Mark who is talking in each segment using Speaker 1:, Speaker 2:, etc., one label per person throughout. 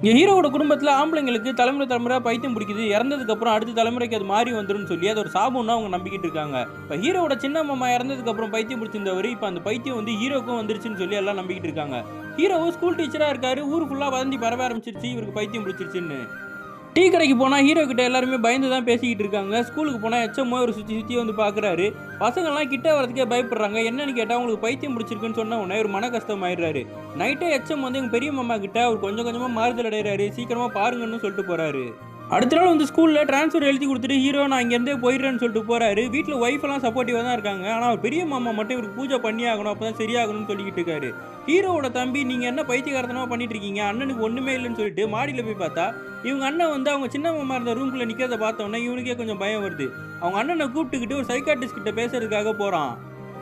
Speaker 1: ஹீரோவோட குடும்பத்தில் ஆம்பளைங்களுக்கு தலைமுறை பைத்தியம் பிடிக்குது, இறந்ததுக்கப்புறம் அடுத்த தலைமுறைக்கு அது மாறி வந்துடும் சொல்லி அது ஒரு சாபம்னு அவங்க நம்பிக்கிட்டு இருக்காங்க. இப்போ ஹீரோவோட சின்ன மாமா இறந்ததுக்கப்புறம் பைத்தியம் பிடிச்சிருந்தவர் இப்போ அந்த பைத்தியம் வந்து ஹீரோக்கும் வந்துருச்சுன்னு சொல்லி எல்லாம் நம்பிக்கிட்டு இருக்காங்க. ஹீரோவும் ஸ்கூல் டீச்சராக இருக்காரு, ஊர் ஃபுல்லாக வதந்தி பரவ ஆரம்பிச்சிருச்சு இவருக்கு பைத்தியம் பிடிச்சிருச்சுன்னு. டீ கடைக்கு போனால் ஹீரோ கிட்ட எல்லாருமே பயந்து தான் பேசிக்கிட்டு இருக்காங்க. ஸ்கூலுக்கு போனால் எச்சமோ ஒரு சுற்றி வந்து பார்க்குறாரு. பசங்கள்லாம் கிட்ட வரதுக்கே பயப்படுறாங்க. என்னன்னு கேட்டால் உங்களுக்கு பைத்தியம் பிடிச்சிருக்குன்னு சொன்ன உடனே ஒரு மன கஷ்டம் ஆயிடுறாரு. நைட்டே எச்சம் வந்து எங்கள் பெரிய மாமா கிட்ட அவர் கொஞ்சம் கொஞ்சமாக மாறுதல் அடைகிறாரு. சீக்கிரமாக பாருங்கன்னு சொல்லிட்டு போகிறாரு. அடுத்த நாள் வந்து ஸ்கூலில் ட்ரான்ஸ்ஃபர் எழுதி கொடுத்துட்டு ஹீரோ நான் இங்கேருந்தே போயிடுறேன்னு சொல்லிட்டு போகிறாரு. வீட்டில் ஒய்ஃபெல்லாம் சப்போர்ட்டிவாக தான் இருக்காங்க. ஆனால் அவர் பெரிய மாமா மட்டும் இவருக்கு பூஜை பண்ணி ஆகணும், அப்போ தான் சரியாகணும்னு சொல்லிக்கிட்டு இருக்காரு. ஹீரோவோட தம்பி நீங்கள் என்ன பைத்தியகாரத்தனமாக பண்ணிட்டு இருக்கீங்க, அண்ணனுக்கு ஒன்றுமே இல்லைன்னு சொல்லிட்டு மாடியில் போய் பார்த்தா இவங்க அண்ணன் வந்து அவங்க சின்ன மாமா இருந்த ரூம்குள்ளே நிற்கிறத பார்த்தோன்னே இவனுக்கே கொஞ்சம் பயம் வருது. அவங்க அண்ணனை கூப்பிட்டுக்கிட்டு ஒரு சைக்காட்டிஸ்ட் கிட்ட பேசுறதுக்காக போகிறான்.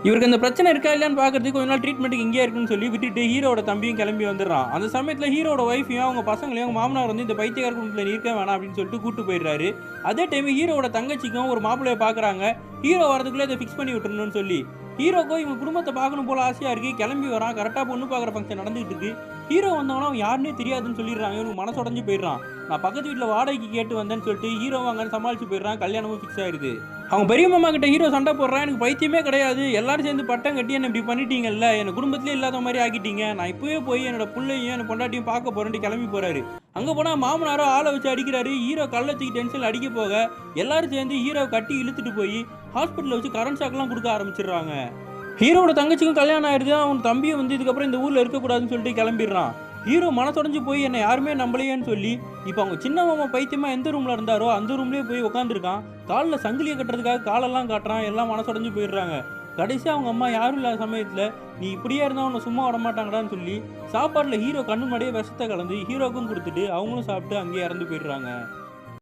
Speaker 1: இவருக்கு அந்த பிரச்சனை இருக்கா இல்லையான்னு பார்க்கறதுக்கு கொஞ்ச நாள் ட்ரீட்மெண்ட்டுக்கு இங்கே இருக்குன்னு சொல்லி விட்டுட்டு ஹீரோட தம்பியும் கிளம்பி வந்துடுறான். அந்த சமயத்தில் ஹீரோட ஒய்ஃபையும் அவங்க பசங்களையும் அவங்க மாமனார் வந்து இந்த பைத்தியக்கார குடும்பத்தில் இருக்க வேணாம் அப்படின்னு சொல்லிட்டு கூப்பிட்டு போயிடுறாரு. அதே டைம் ஹீரோட தங்கச்சிக்கும் ஒரு மாப்பிள்ளையை பார்க்குறாங்க. ஹீரோ வரதுக்குள்ளே இதை ஃபிக்ஸ் பண்ணி விட்டுருணும்னு சொல்லி. ஹீரோக்கும் இவங்க குடும்பத்தை பார்க்கணும் போல ஆசையாக இருக்குது. கிளம்பி வரான். கரெக்டாக பொண்ணு பார்க்குற ஃபங்க்ஷன் நடந்துகிட்டு இருக்கு. ஹீரோ வந்தவனா அவன் யாருன்னே தெரியாதுன்னு சொல்லிடுறாங்க. இவனுக்கு மனசு உடஞ்சு போயிடுறான். நான் பக்கத்து வீட்டில் வாடகைக்கு கேட்டு வந்தேன்னு சொல்லிட்டு ஹீரோ வாங்கன்னு சமாளிச்சு போயிடுறான். கல்யாணமும் ஃபிக்ஸ் ஆயிடுது. அவங்க பெரிய மாமா கிட்ட ஹீரோ சண்டை போடுறான். எனக்கு பைத்தியமே கிடையாது, எல்லாரும் சேர்ந்து பட்டம் கட்டி என்ன இப்படி பண்ணிட்டீங்கல்ல, எனக்கு குடும்பத்திலே இல்லாத மாதிரி ஆக்கிட்டீங்க, நான் இப்பவே போய் என்னோட பிள்ளையும் என்ன பொண்டாட்டியும் பார்க்க போறேன்ட்டு கிளம்பி போறாரு. அங்க போனா மாமனாரோ ஆளை வச்சு அடிக்கிறாரு. ஹீரோ கள்ளத்துக்கு டென்ஷன் அடிக்க போக எல்லாரும் சேர்ந்து ஹீரோ கட்டி இழுத்துட்டு போய் ஹாஸ்பிட்டலில் வச்சு கரண்ட் ஷாக்லாம் கொடுக்க ஆரம்பிச்சிடுறாங்க. ஹீரோட தங்கச்சிக்கும் கல்யாணம் ஆயிடுது. அவன் தம்பியும் வந்து இதுக்கப்புறம் இந்த ஊர்ல இருக்கக்கூடாதுன்னு சொல்லிட்டு கிளம்பிடுறான். ஹீரோ மனசுடைஞ்சு போய் என்னை யாருமே நம்பலையேன்னு சொல்லி இப்போ அவங்க சின்ன மாமா பைத்தியமா எந்த ரூம்ல இருந்தாரோ அந்த ரூம்லேயே போய் உட்காந்துருக்கான். காலில் சங்கிலியை கட்டுறதுக்காக காலெல்லாம் காட்டுறான். எல்லாம் மனசுடைஞ்சு போயிடுறாங்க. கடைசியாக அவங்க அம்மா யாரும் இல்லாத சமயத்தில் நீ இப்படியே இருந்தால் உன்னை சும்மா விட மாட்டாங்கடான்னு சொல்லி சாப்பாட்டில் ஹீரோ கண்ணு முன்னாடியே விஷத்தை கலந்து ஹீரோக்கும் கொடுத்துட்டு அவங்களும் சாப்பிட்டு அங்கேயே இறந்து போயிடுறாங்க.